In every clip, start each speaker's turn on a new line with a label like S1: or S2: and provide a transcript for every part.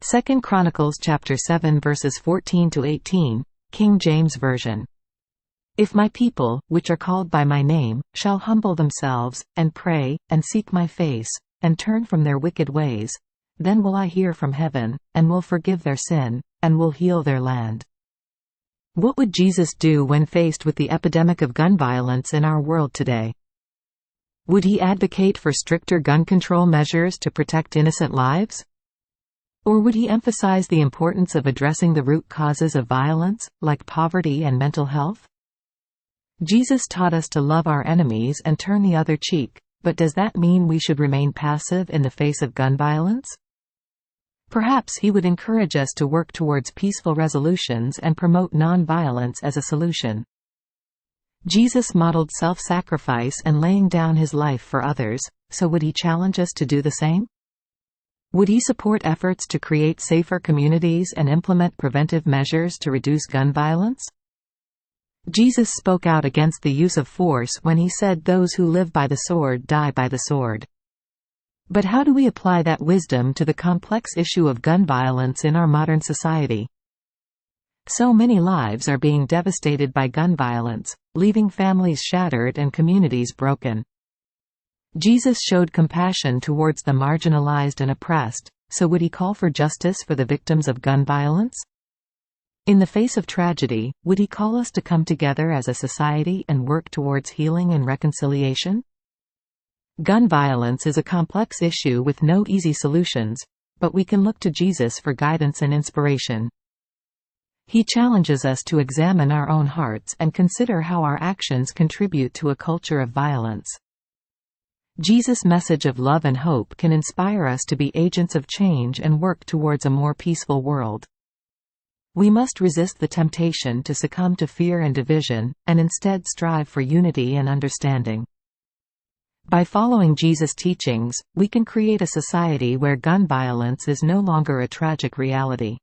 S1: 2 Chronicles chapter 7 verses 14 to 18, King James Version. If my people, which are called by my name, shall humble themselves, and pray, and seek my face, and turn from their wicked ways, then will I hear from heaven, and will forgive their sin, and will heal their land. What would Jesus do when faced with the epidemic of gun violence in our world today? Would he advocate for stricter gun control measures to protect innocent lives? Or would he emphasize the importance of addressing the root causes of violence, like poverty and mental health? Jesus taught us to love our enemies and turn the other cheek, but does that mean we should remain passive in the face of gun violence? Perhaps he would encourage us to work towards peaceful resolutions and promote non-violence as a solution. Jesus modeled self-sacrifice and laying down his life for others, so would he challenge us to do the same? Would he support efforts to create safer communities and implement preventive measures to reduce gun violence? Jesus spoke out against the use of force when he said those who live by the sword die by the sword. But how do we apply that wisdom to the complex issue of gun violence in our modern society? So many lives are being devastated by gun violence, leaving families shattered and communities broken. Jesus showed compassion towards the marginalized and oppressed, so would he call for justice for the victims of gun violence? In the face of tragedy, would he call us to come together as a society and work towards healing and reconciliation? Gun violence is a complex issue with no easy solutions, but we can look to Jesus for guidance and inspiration. He challenges us to examine our own hearts and consider how our actions contribute to a culture of violence. Jesus' message of love and hope can inspire us to be agents of change and work towards a more peaceful world. We must resist the temptation to succumb to fear and division, and instead strive for unity and understanding. By following Jesus' teachings, we can create a society where gun violence is no longer a tragic reality.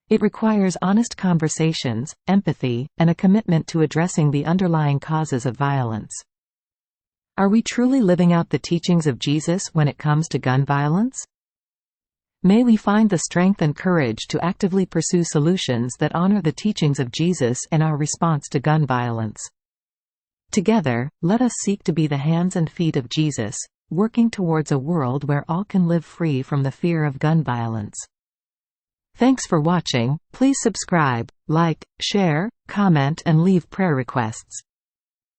S1: It requires honest conversations, empathy, and a commitment to addressing the underlying causes of violence. Are we truly living out the teachings of Jesus when it comes to gun violence? May we find the strength and courage to actively pursue solutions that honor the teachings of Jesus in our response to gun violence. Together, let us seek to be the hands and feet of Jesus, working towards a world where all can live free from the fear of gun violence. Thanks for watching. Please subscribe, like, share, comment, and leave prayer requests.